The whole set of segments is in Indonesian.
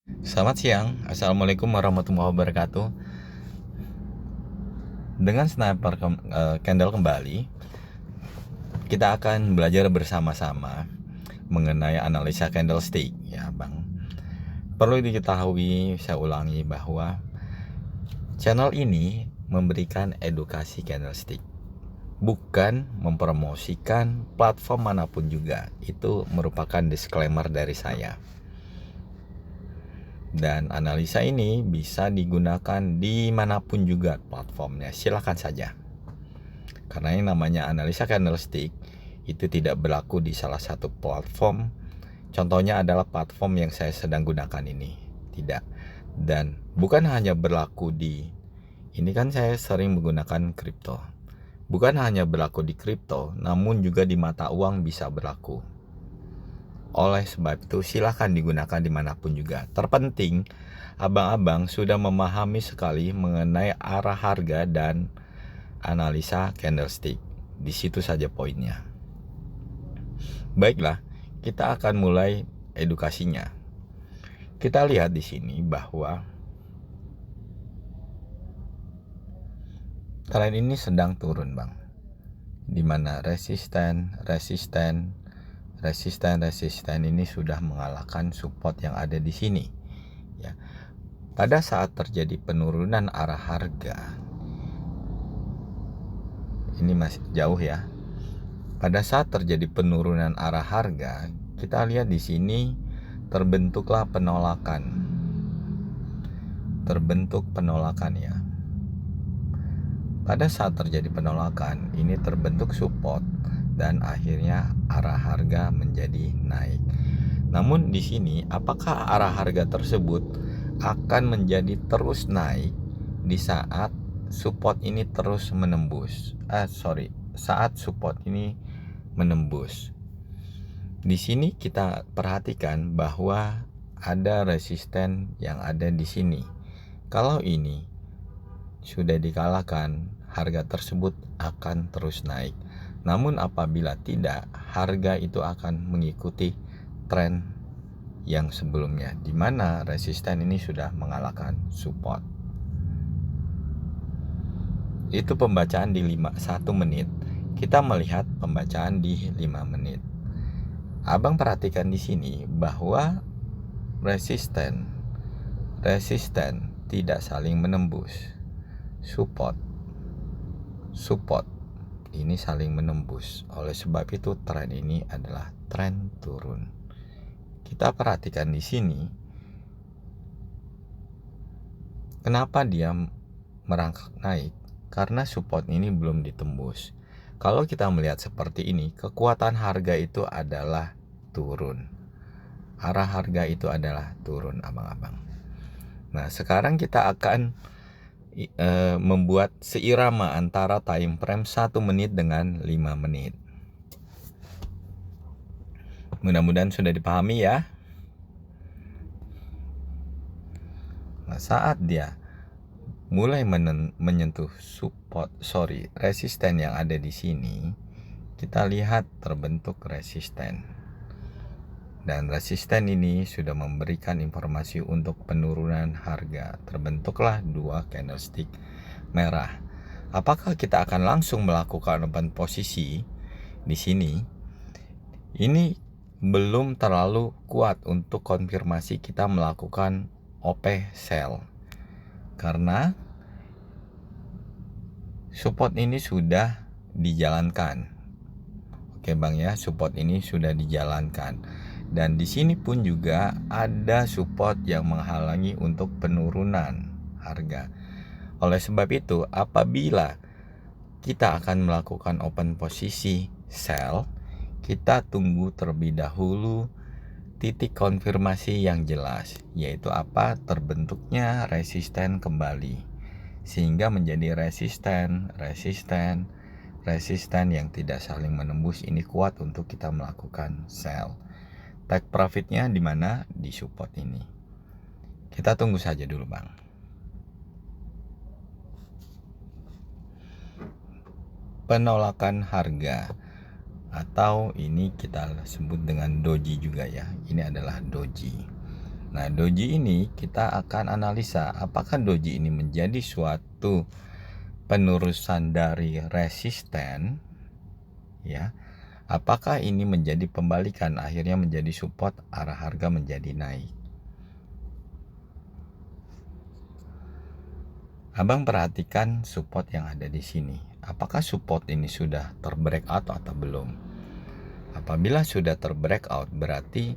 Selamat siang, Assalamualaikum warahmatullahi wabarakatuh. Dengan Candle kembali, kita akan belajar bersama-sama mengenai analisa candlestick, ya Bang. Perlu diketahui, saya ulangi bahwa channel ini memberikan edukasi candlestick, bukan mempromosikan platform manapun juga. Itu merupakan disclaimer dari saya. Dan analisa ini bisa digunakan dimanapun juga platformnya, silakan saja. Karena yang namanya analisa candlestick itu tidak berlaku di salah satu platform. Contohnya adalah platform yang saya sedang gunakan ini, tidak. Dan bukan hanya berlaku di, ini kan saya sering menggunakan kripto. Bukan hanya berlaku di kripto, namun juga di mata uang bisa berlaku. Oleh sebab itu silahkan digunakan dimanapun juga. Terpenting abang-abang sudah memahami sekali mengenai arah harga dan analisa candlestick. Di situ saja poinnya. Baiklah, kita akan mulai edukasinya. Kita lihat di sini bahwa tren ini sedang turun, Bang. Di mana resisten ini sudah mengalahkan support yang ada di sini. Ya. Pada saat terjadi penurunan arah harga, ini masih jauh ya. Pada saat terjadi penurunan arah harga, kita lihat di sini terbentuklah penolakan. Terbentuk penolakan ya. Pada saat terjadi penolakan, ini terbentuk support dan akhirnya arah harga menjadi naik. Namun di sini, apakah arah harga tersebut akan menjadi terus naik di saat support ini terus menembus? Saat support ini menembus. Di sini kita perhatikan bahwa ada resisten yang ada di sini. Kalau ini sudah dikalahkan, harga tersebut akan terus naik. Namun apabila tidak, harga itu akan mengikuti tren yang sebelumnya, di mana resisten ini sudah mengalahkan support. Itu pembacaan di 1 menit. Kita melihat pembacaan di 5 menit. Abang perhatikan di sini bahwa resisten tidak saling menembus. Support ini saling menembus. Oleh sebab itu tren ini adalah tren turun. Kita perhatikan di sini, kenapa dia merangkak naik? Karena support ini belum ditembus. Kalau kita melihat seperti ini, kekuatan harga itu adalah turun. Arah harga itu adalah turun, abang-abang. Nah, sekarang kita akan membuat seirama antara time frame 1 menit dengan 5 menit. Mudah-mudahan sudah dipahami ya. Nah, saat dia mulai menyentuh resisten yang ada di sini, kita lihat terbentuk resisten. Dan resisten ini sudah memberikan informasi untuk penurunan harga. Terbentuklah 2 candlestick merah. Apakah kita akan langsung melakukan open posisi di sini? Ini belum terlalu kuat untuk konfirmasi kita melakukan OP sell. Karena support ini sudah dijalankan. Oke Bang ya, support ini sudah dijalankan. Dan di sini pun juga ada support yang menghalangi untuk penurunan harga. Oleh sebab itu, apabila kita akan melakukan open posisi sell, kita tunggu terlebih dahulu titik konfirmasi yang jelas, yaitu apa? Terbentuknya resisten kembali, sehingga menjadi resisten yang tidak saling menembus. Ini kuat untuk kita melakukan sell. Take profitnya di mana? Di support ini. Kita tunggu saja dulu Bang. Penolakan harga, atau ini kita sebut dengan doji juga ya. Ini adalah doji. Nah, doji ini kita akan analisa apakah doji ini menjadi suatu penerusan dari resisten, ya. Apakah ini menjadi pembalikan, akhirnya menjadi support, arah harga menjadi naik. Abang perhatikan support yang ada di sini. Apakah support ini sudah terbreakout atau belum? Apabila sudah terbreakout, berarti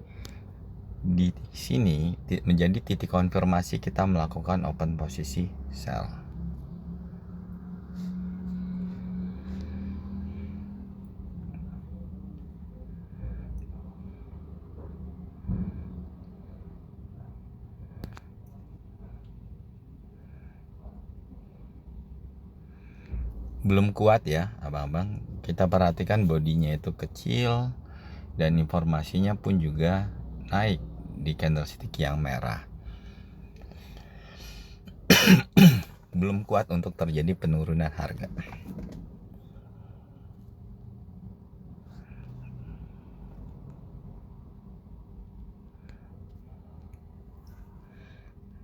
di sini menjadi titik konfirmasi kita melakukan open posisi sell. Belum kuat ya abang-abang, kita perhatikan bodinya itu kecil dan informasinya pun juga naik di candlestick yang merah. Belum kuat untuk terjadi penurunan harga.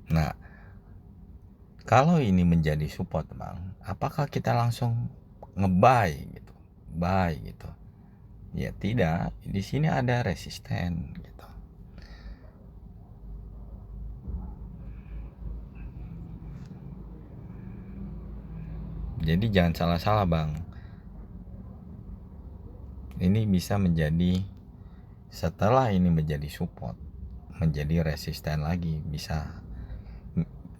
Nah, kalau ini menjadi support bang, apakah kita langsung nge-buy gitu, buy gitu? Ya tidak, di sini ada resisten gitu. Jadi jangan salah-salah bang. Ini bisa menjadi, setelah ini menjadi support, menjadi resisten lagi,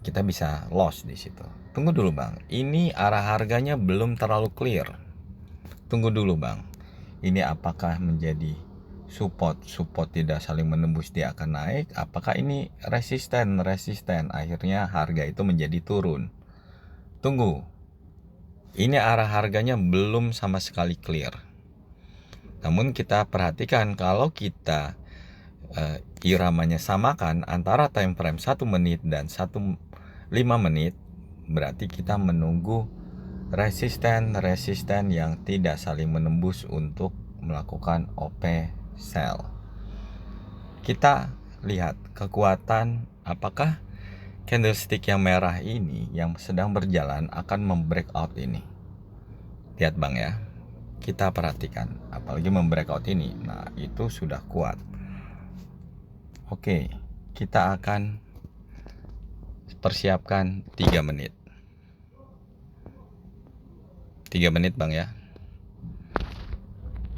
kita bisa loss di situ. Tunggu dulu bang, ini arah harganya belum terlalu clear. Tunggu dulu bang, ini apakah menjadi support tidak saling menembus dia akan naik, apakah ini resisten akhirnya harga itu menjadi turun. Tunggu, ini arah harganya belum sama sekali clear. Namun kita perhatikan kalau kita iramanya samakan antara time frame 1 menit dan 5 menit, berarti kita menunggu resisten yang tidak saling menembus untuk melakukan OP sell. Kita lihat kekuatan, apakah candlestick yang merah ini yang sedang berjalan akan membreakout ini. Lihat bang ya, kita perhatikan, apalagi membreakout ini, nah itu sudah kuat. Oke, kita akan persiapkan 3 menit. 3 menit bang ya.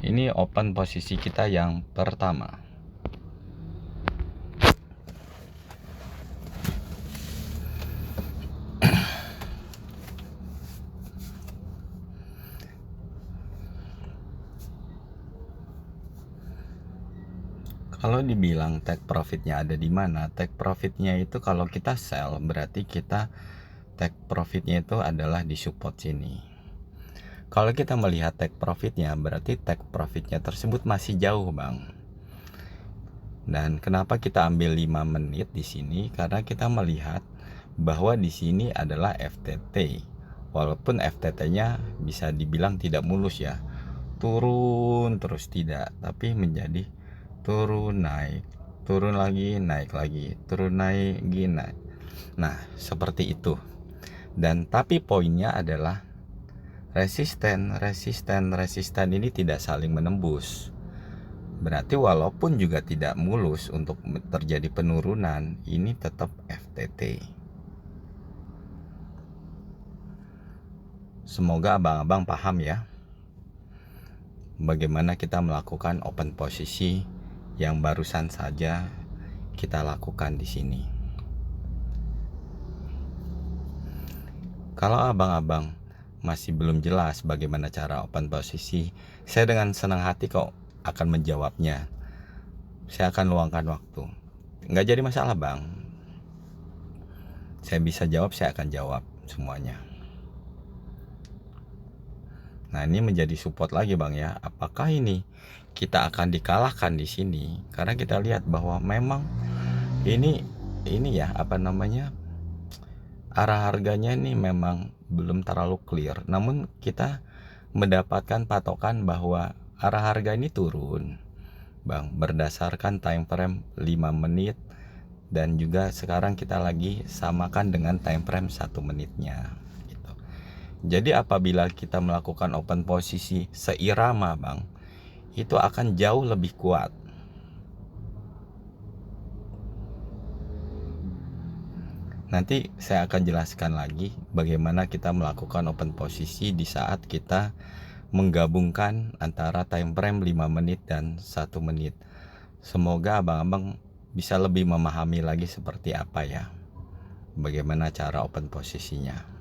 Ini open posisi kita yang pertama. Kalau dibilang take profitnya ada di mana, take profitnya itu kalau kita sell berarti kita take profitnya itu adalah di support sini. Kalau kita melihat take profitnya, berarti take profitnya tersebut masih jauh bang. Dan kenapa kita ambil 5 menit di sini? Karena kita melihat bahwa di sini adalah FTT. Walaupun FTT-nya bisa dibilang tidak mulus ya, turun terus tidak, tapi menjadi turun naik, turun lagi, naik lagi, turun naik, naik. Nah, seperti itu. Dan tapi poinnya adalah resisten ini tidak saling menembus. Berarti walaupun juga tidak mulus untuk terjadi penurunan, ini tetap FTT. Semoga abang-abang paham ya, bagaimana kita melakukan open posisi yang barusan saja kita lakukan di sini. Kalau abang-abang masih belum jelas bagaimana cara open posisi, saya dengan senang hati kok akan menjawabnya. Saya akan luangkan waktu. Nggak jadi masalah bang. Saya bisa jawab, saya akan jawab semuanya. Nah, ini menjadi support lagi bang ya. Apakah ini kita akan dikalahkan di sini? Karena kita lihat bahwa memang ini ya arah harganya ini memang belum terlalu clear. Namun kita mendapatkan patokan bahwa arah harga ini turun bang, berdasarkan time frame 5 menit Dan juga sekarang kita lagi samakan dengan time frame 1 menitnya gitu. Jadi apabila kita melakukan open posisi seirama Bang, itu akan jauh lebih kuat. Nanti saya akan jelaskan lagi bagaimana kita melakukan open posisi di saat kita menggabungkan antara time frame 5 menit dan 1 menit. Semoga abang-abang bisa lebih memahami lagi seperti apa ya, bagaimana cara open posisinya.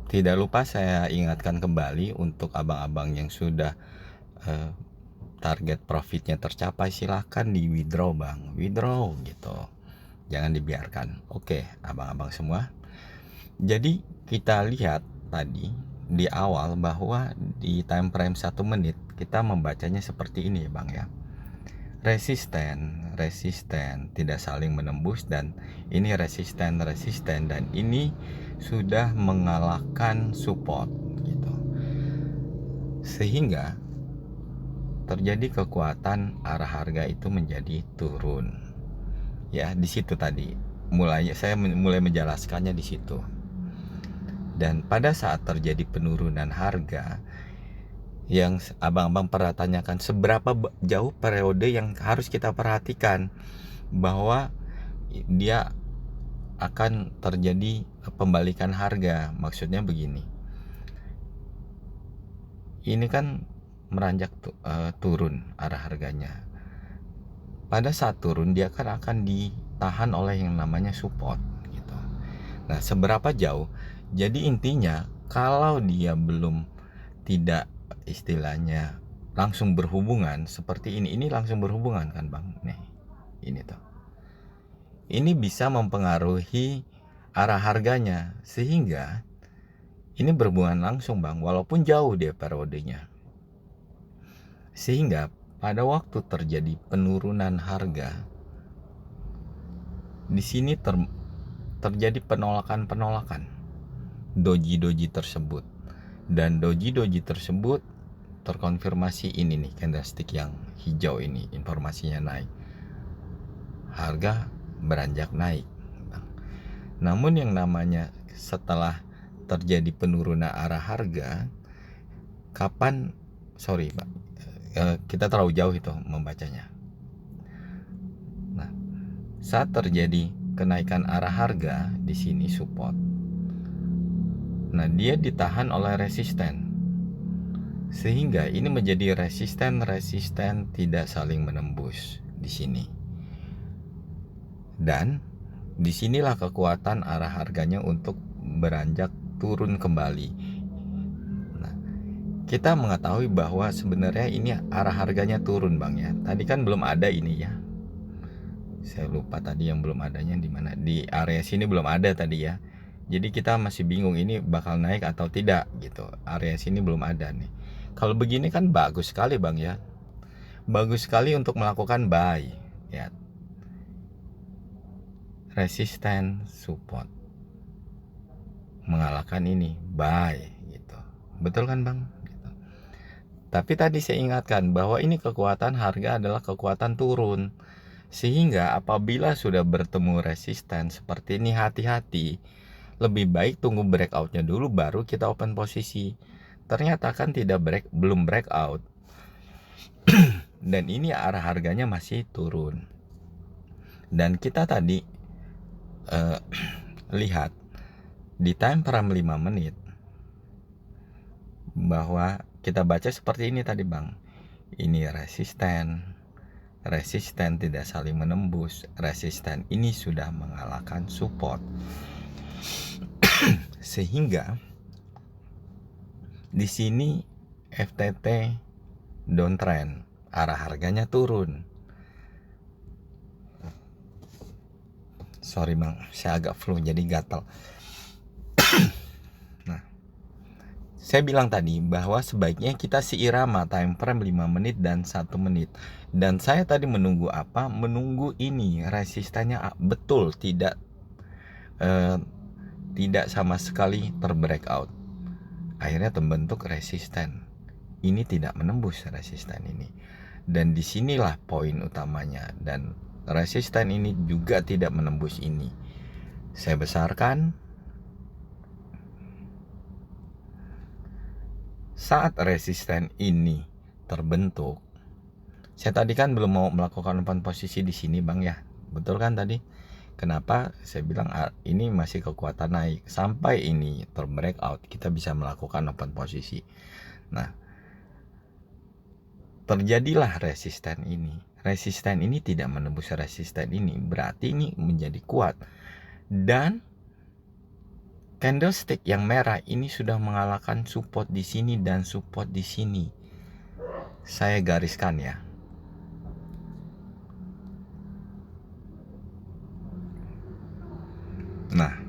Tidak lupa saya ingatkan kembali untuk abang-abang yang sudah target profitnya tercapai, silahkan di withdraw Bang, withdraw gitu, jangan dibiarkan. Oke abang-abang semua, jadi kita lihat tadi di awal bahwa di time frame 1 menit kita membacanya seperti ini Bang ya, resisten tidak saling menembus, dan ini resisten dan ini sudah mengalahkan support gitu, sehingga terjadi kekuatan arah harga itu menjadi turun ya. Di situ tadi saya mulai menjelaskannya di situ. Dan pada saat terjadi penurunan harga, yang abang-abang pernah tanyakan, seberapa jauh periode yang harus kita perhatikan bahwa dia akan terjadi pembalikan harga. Maksudnya begini, ini kan meranjak turun arah harganya. Pada saat turun dia kan akan ditahan oleh yang namanya support gitu. Nah seberapa jauh, jadi intinya kalau dia belum tidak istilahnya langsung berhubungan seperti ini langsung berhubungan kan Bang, nih ini tuh, ini bisa mempengaruhi arah harganya, sehingga ini berhubungan langsung Bang, walaupun jauh dia periodenya, sehingga pada waktu terjadi penurunan harga di sini terjadi penolakan doji tersebut, dan doji tersebut terkonfirmasi ini nih, candlestick yang hijau ini informasinya naik, harga beranjak naik. Namun yang namanya setelah terjadi penurunan arah harga, kita terlalu jauh itu membacanya. Nah, saat terjadi kenaikan arah harga di sini support, nah dia ditahan oleh resisten, sehingga ini menjadi resisten tidak saling menembus di sini. Dan disinilah kekuatan arah harganya untuk beranjak turun kembali. Nah, kita mengetahui bahwa sebenarnya ini arah harganya turun Bang ya. Tadi kan belum ada ini ya. Saya lupa tadi yang belum adanya di mana. Di area sini belum ada tadi ya. Jadi kita masih bingung ini bakal naik atau tidak gitu. Area sini belum ada nih. Kalau begini kan bagus sekali Bang ya. Bagus sekali untuk melakukan buy ya. Resisten support mengalahkan ini buy gitu. Betul kan Bang? Gitu. Tapi tadi saya ingatkan bahwa ini kekuatan harga adalah kekuatan turun, sehingga apabila sudah bertemu resisten seperti ini, hati-hati, lebih baik tunggu breakoutnya dulu baru kita open posisi. Ternyata kan belum breakout dan ini arah harganya masih turun. Dan kita tadi lihat di time frame 5 menit bahwa kita baca seperti ini tadi Bang. Ini resisten tidak saling menembus, resisten ini sudah mengalahkan support. Sehingga di sini FTT downtrend, arah harganya turun. Sorry Bang, saya agak flu jadi gatal. Nah, saya bilang tadi bahwa sebaiknya kita seirama time frame 5 menit dan 1 menit. Dan saya tadi menunggu apa? Menunggu ini resistannya betul tidak sama sekali terbreakout. akhirnya terbentuk resisten. Ini tidak menembus resisten ini. Dan disinilah poin utamanya. Dan resisten ini juga tidak menembus ini. Saya besarkan. Saat resisten ini terbentuk, saya tadi kan belum mau melakukan open posisi di sini bang ya, betul kan tadi? Kenapa saya bilang ini masih kekuatan naik, sampai ini terbreakout kita bisa melakukan open posisi. Nah, terjadilah resisten ini. Resisten ini tidak menembus resisten ini, berarti ini menjadi kuat. Dan candlestick yang merah ini sudah mengalahkan support di sini dan support di sini. Saya gariskan ya. Nah,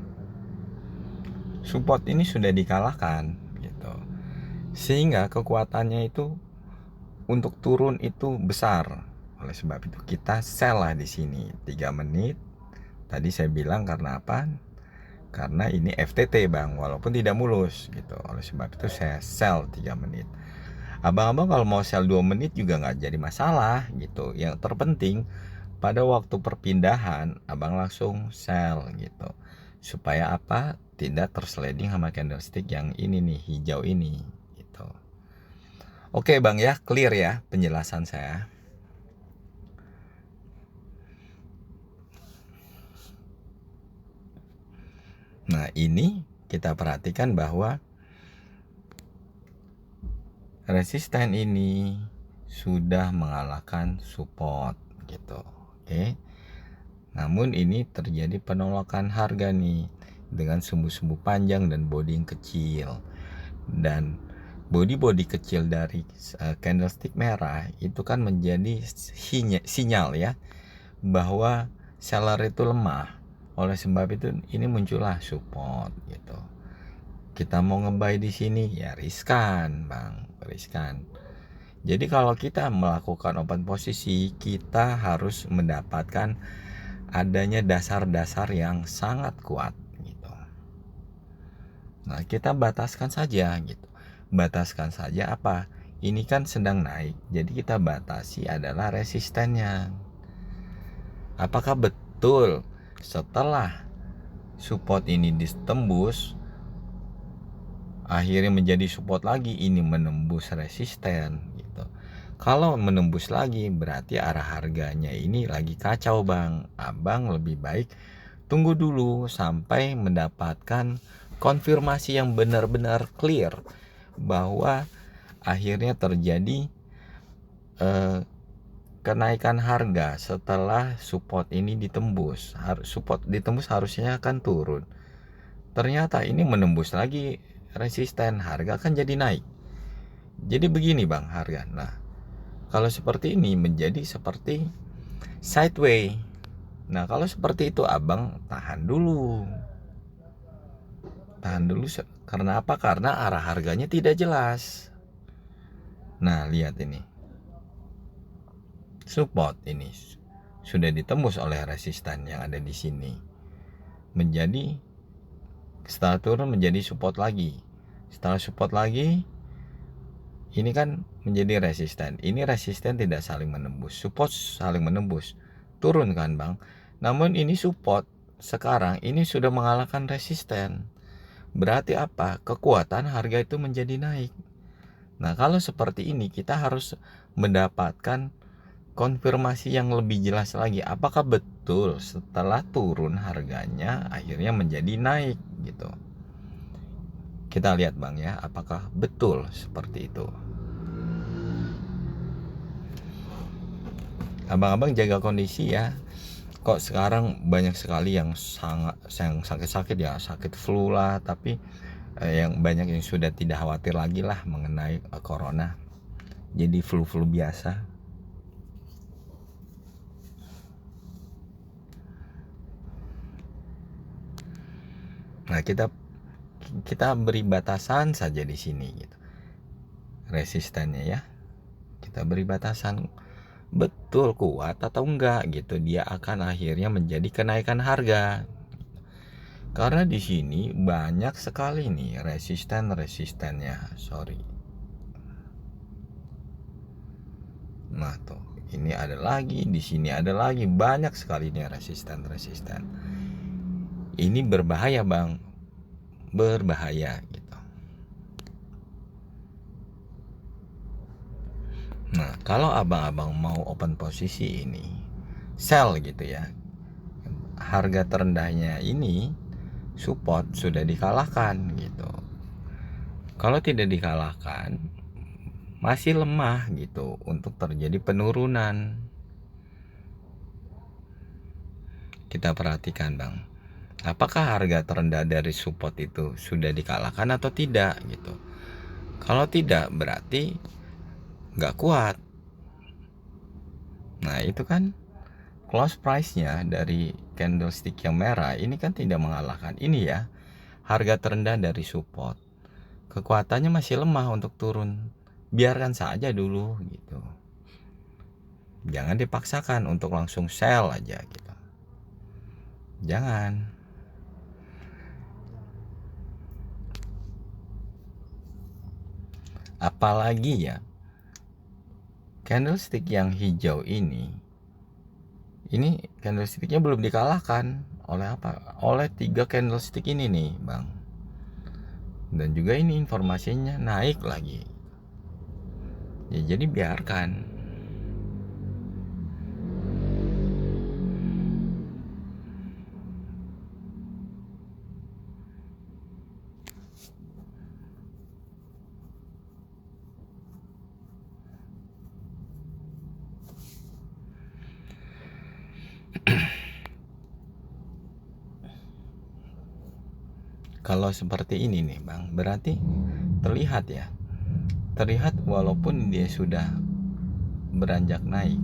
support ini sudah dikalahkan gitu. Sehingga kekuatannya itu untuk turun itu besar. Oleh sebab itu kita sell lah di sini 3 menit. Tadi saya bilang karena apa? Karena ini FTT bang, walaupun tidak mulus gitu. Oleh sebab itu saya sell 3 menit. Abang-abang kalau mau sell 2 menit juga nggak jadi masalah gitu. Yang terpenting pada waktu perpindahan abang langsung sell gitu. Supaya apa? Tidak tersliding sama candlestick yang ini nih, hijau ini gitu. Oke bang ya, clear ya penjelasan saya. Nah ini kita perhatikan bahwa resisten ini sudah mengalahkan support gitu. Oke. Namun ini terjadi penolakan harga nih dengan sumbu-sumbu panjang dan body yang kecil. Dan body kecil dari candlestick merah itu kan menjadi sinyal ya bahwa seller itu lemah. Oleh sebab itu ini muncullah support gitu. Kita mau nge-buy di sini ya riskan, Bang, riskan. Jadi kalau kita melakukan open posisi, kita harus mendapatkan adanya dasar-dasar yang sangat kuat gitu. Nah, kita bataskan saja gitu. Bataskan saja apa? Ini kan sedang naik. Jadi kita batasi adalah resistennya. Apakah betul setelah support ini ditembus akhirnya menjadi support lagi, ini menembus resisten gitu. Kalau menembus lagi berarti arah harganya ini lagi kacau bang. Abang lebih baik tunggu dulu sampai mendapatkan konfirmasi yang benar-benar clear bahwa akhirnya terjadi kenaikan harga setelah support ini ditembus. Support ditembus harusnya akan turun. Ternyata ini menembus lagi resisten, harga kan jadi naik. Jadi begini bang harga. Nah, kalau seperti ini menjadi seperti sideway. Nah, kalau seperti itu abang tahan dulu. Tahan dulu karena apa? Karena arah harganya tidak jelas. Nah, lihat ini. Support ini sudah ditembus oleh resisten yang ada di sini. Menjadi setelah turun menjadi support lagi. Setelah support lagi ini kan menjadi resisten. Ini resisten tidak saling menembus, support saling menembus. Turun kan bang. Namun ini support sekarang ini sudah mengalahkan resisten. Berarti apa? Kekuatan harga itu menjadi naik. Nah kalau seperti ini kita harus mendapatkan konfirmasi yang lebih jelas lagi. Apakah betul setelah turun harganya akhirnya menjadi naik gitu. Kita lihat bang ya, apakah betul seperti itu. Abang-abang jaga kondisi ya. Kok sekarang banyak sekali yang sakit-sakit ya, sakit flu lah, tapi yang banyak yang sudah tidak khawatir lagi lah mengenai corona. Jadi flu-flu biasa. Nah, kita beri batasan saja di sini gitu. Resistennya ya. Kita beri batasan betul kuat atau enggak gitu. Dia akan akhirnya menjadi kenaikan harga. Karena di sini banyak sekali nih resistennya. Sorry. Nah tuh, ini ada lagi, di sini ada lagi, banyak sekali nih resisten. Ini berbahaya bang, berbahaya gitu. Nah kalau abang-abang mau open posisi ini, sell gitu ya, harga terendahnya ini support sudah dikalahkan gitu. Kalau tidak dikalahkan, masih lemah gitu untuk terjadi penurunan. Kita perhatikan bang, apakah harga terendah dari support itu sudah dikalahkan atau tidak gitu. Kalau tidak berarti nggak kuat. Nah itu kan close price-nya dari candlestick yang merah ini kan tidak mengalahkan ini ya, harga terendah dari support. Kekuatannya masih lemah untuk turun. Biarkan saja dulu gitu. Jangan dipaksakan untuk langsung sell aja gitu. Jangan. Apalagi ya, candlestick yang hijau ini candlesticknya belum dikalahkan oleh apa? Oleh 3 candlestick ini nih bang. Dan juga ini informasinya naik lagi. Ya jadi biarkan. Kalau seperti ini nih bang, berarti terlihat ya, terlihat walaupun dia sudah beranjak naik,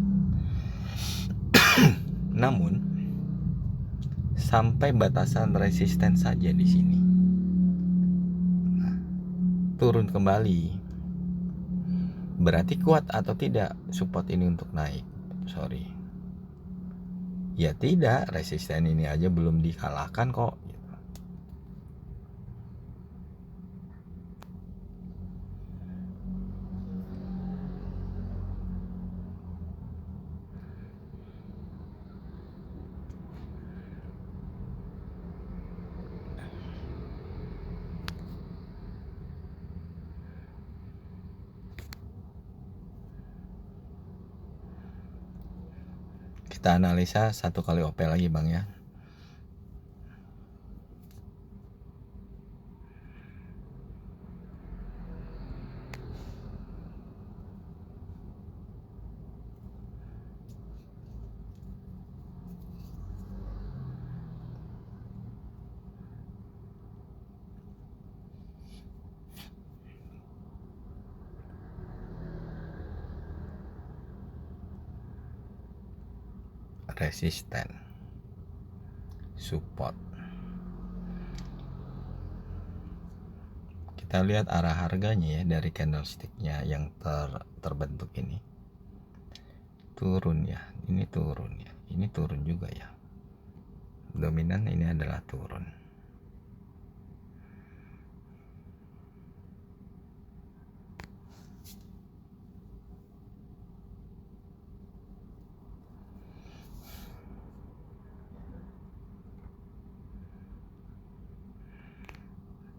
namun sampai batasan resisten saja di sini. Nah, turun kembali, berarti kuat atau tidak support ini untuk naik? Sorry, ya tidak, resisten ini aja belum dikalahkan kok. Kita analisa 1 kali OP lagi bang ya. Resisten, support. Kita lihat arah harganya ya dari candlesticknya yang terbentuk ini. Turun ya, ini turun ya, ini turun juga ya. Dominan ini adalah turun.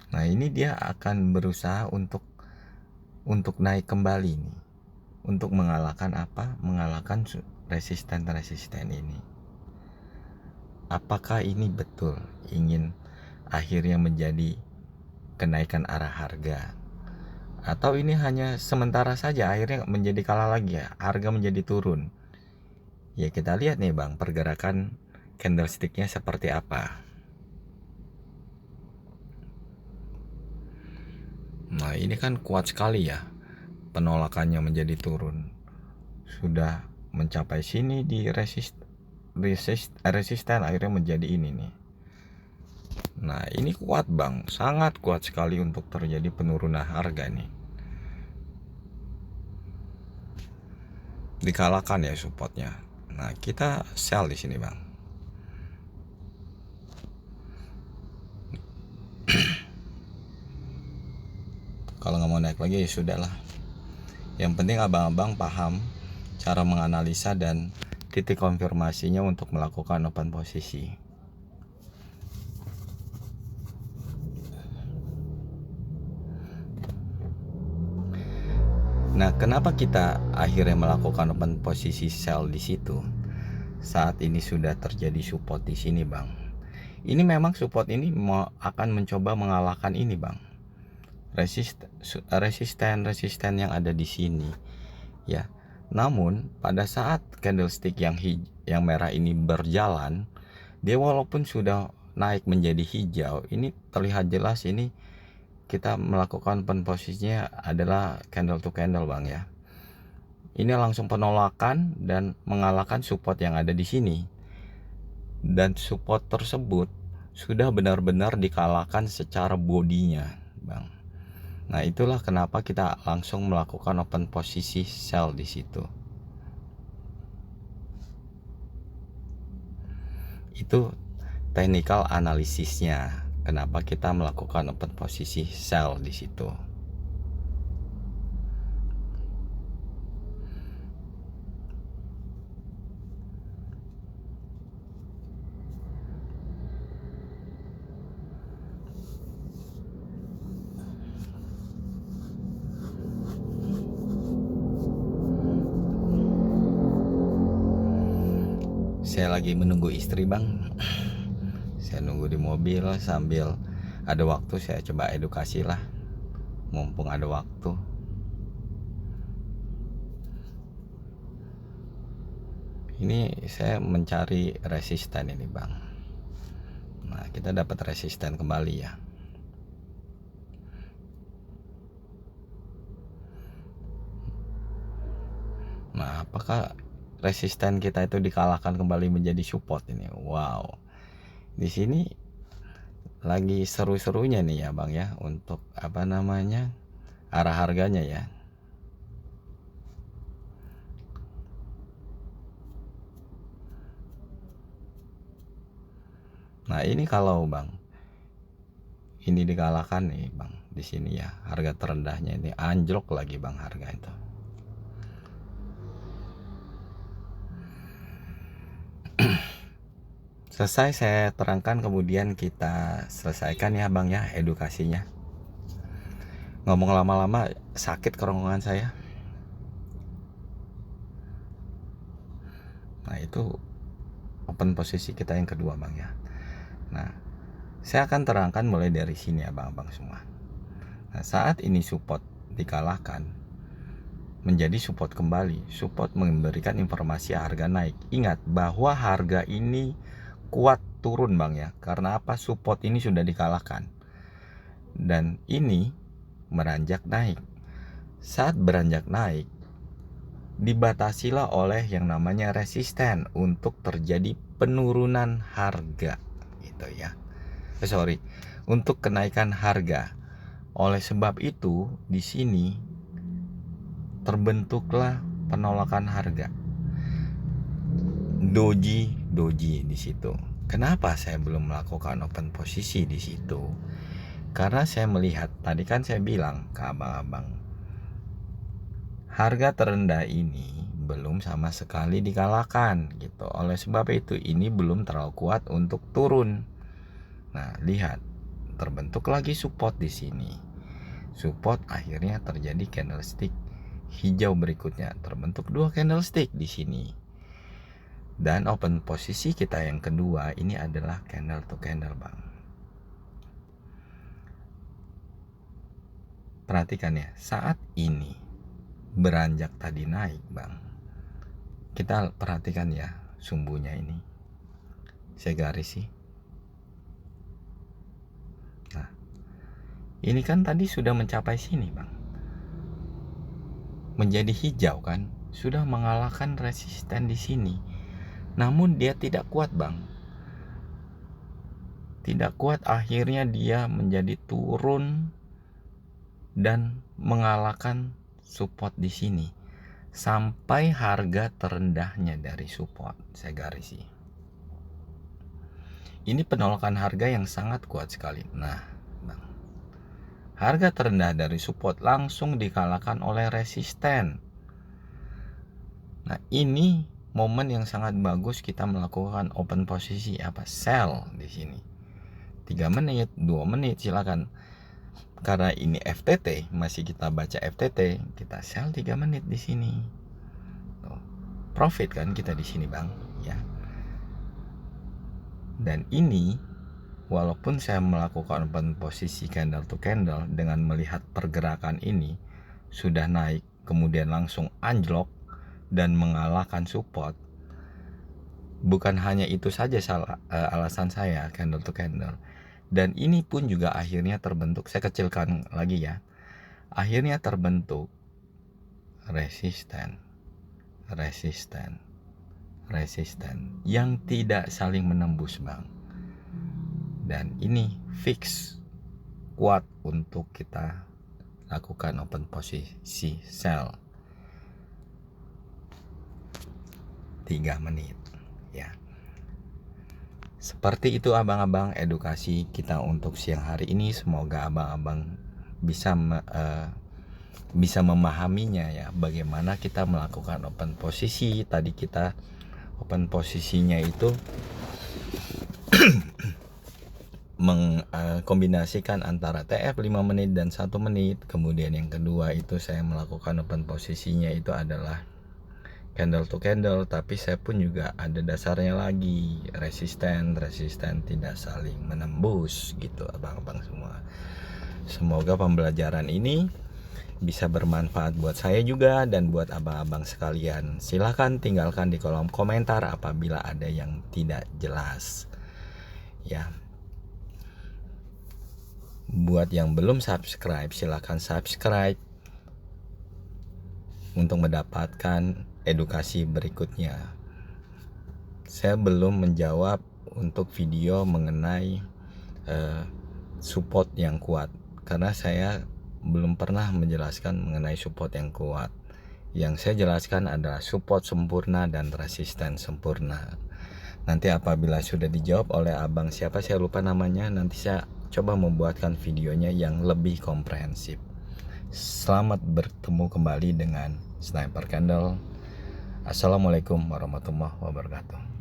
Nah ini dia akan berusaha untuk naik kembali nih, untuk mengalahkan apa? Mengalahkan resisten ini. Apakah ini betul ingin akhirnya menjadi kenaikan arah harga, atau ini hanya sementara saja akhirnya menjadi kalah lagi ya, harga menjadi turun? Ya kita lihat nih bang, pergerakan candlesticknya seperti apa. Nah ini kan kuat sekali ya, penolakannya menjadi turun. Sudah mencapai sini di resisten akhirnya menjadi ini nih. Nah ini kuat bang, sangat kuat sekali untuk terjadi penurunan harga nih. Dikalahkan ya supportnya. Nah kita sell di sini bang. mau naik lagi ya sudahlah. Yang penting abang-abang paham cara menganalisa dan titik konfirmasinya untuk melakukan open posisi. Nah, kenapa kita akhirnya melakukan open posisi sell di situ? Saat ini sudah terjadi support di sini, Bang. Ini memang support ini akan mencoba mengalahkan ini, Bang. Resisten yang ada di sini, ya. Namun pada saat candlestick yang merah ini berjalan, dia walaupun sudah naik menjadi hijau, ini terlihat jelas ini kita melakukan open posisinya adalah candle to candle, Bang, ya. Ini langsung penolakan dan mengalahkan support yang ada di sini. Dan support tersebut sudah benar-benar dikalahkan secara bodinya, Bang. Nah, itulah kenapa kita langsung melakukan open posisi sell di situ. Itu technical analisisnya. Kenapa kita melakukan open posisi sell di situ? Saya lagi menunggu istri, Bang. Saya nunggu di mobil sambil ada waktu saya coba edukasi lah, mumpung ada waktu. Ini saya mencari resisten ini, Bang. Nah, kita dapat resisten kembali ya. Nah, apakah resisten kita itu dikalahkan kembali menjadi support ini? Wow. Di sini lagi seru-serunya nih ya, Bang, ya, untuk arah harganya ya. Nah, ini kalau, Bang, ini dikalahkan nih, Bang, di sini ya, harga terendahnya ini anjlok lagi, Bang, harga itu. Selesai saya terangkan, kemudian kita selesaikan ya, Bang, ya, edukasinya. Ngomong lama-lama sakit kerongkongan saya. Nah, itu open posisi kita yang kedua, Bang, ya. Nah, saya akan terangkan mulai dari sini ya, Bang-bang semua. Nah, saat ini support dikalahkan menjadi support kembali. Support memberikan informasi harga naik. Ingat bahwa harga ini kuat turun, Bang, ya. Karena apa? Support ini sudah dikalahkan. Dan ini beranjak naik. Saat beranjak naik, dibatasilah oleh yang namanya resisten untuk terjadi penurunan harga, gitu ya. Untuk kenaikan harga. Oleh sebab itu, di sini terbentuklah penolakan harga. Doji di situ. Kenapa saya belum melakukan open posisi di situ? Karena saya melihat, tadi kan saya bilang ke abang-abang, harga terendah ini belum sama sekali dikalahkan gitu. Oleh sebab itu ini belum terlalu kuat untuk turun. Nah, lihat, terbentuk lagi support di sini. Support akhirnya terjadi candlestick hijau berikutnya, terbentuk dua candlestick di sini. Dan open posisi kita yang kedua ini adalah candle to candle, Bang. Perhatikan ya, saat ini beranjak tadi naik, Bang. Kita perhatikan ya sumbunya ini. Saya garis sih. Nah, ini kan tadi sudah mencapai sini, Bang. Menjadi hijau kan, sudah mengalahkan resisten di sini. Namun dia tidak kuat, Bang. Tidak kuat, akhirnya dia menjadi turun dan mengalahkan support di sini sampai harga terendahnya dari support. Saya garis sih. Ini penolakan harga yang sangat kuat sekali. Nah, Bang, harga terendah dari support langsung dikalahkan oleh resisten. Nah, ini momen yang sangat bagus kita melakukan open posisi sell di sini. 3 menit, 2 menit silakan. Karena ini FTT, masih kita baca FTT, kita sell 3 menit di sini. Profit kan kita di sini, Bang, ya. Dan ini walaupun saya melakukan open posisi candle to candle dengan melihat pergerakan ini sudah naik kemudian langsung anjlok dan mengalahkan support, bukan hanya itu saja alasan saya candle to candle, dan ini pun juga akhirnya terbentuk, saya kecilkan lagi ya, akhirnya terbentuk resisten yang tidak saling menembus, Bang. Dan ini fix kuat untuk kita lakukan open posisi sell 3 menit ya. Seperti itu abang-abang edukasi kita untuk siang hari ini. Semoga abang-abang bisa memahaminya ya, bagaimana kita melakukan open posisi. Tadi kita open posisinya itu mengkombinasikan antara TF 5 menit dan 1 menit. Kemudian yang kedua itu saya melakukan open posisinya itu adalah candle to candle, tapi saya pun juga ada dasarnya lagi, resisten tidak saling menembus gitu abang-abang semua. Semoga pembelajaran ini bisa bermanfaat buat saya juga dan buat abang-abang sekalian. Silahkan tinggalkan di kolom komentar apabila ada yang tidak jelas ya. Buat yang belum subscribe, silahkan subscribe untuk mendapatkan edukasi berikutnya. Saya belum menjawab untuk video mengenai support yang kuat, karena saya belum pernah menjelaskan mengenai support yang kuat. Yang saya jelaskan adalah support sempurna dan resisten sempurna. Nanti apabila sudah dijawab oleh abang siapa saya lupa namanya, nanti saya coba membuatkan videonya yang lebih komprehensif. Selamat bertemu kembali dengan Sniper Candle. Assalamualaikum warahmatullahi wabarakatuh.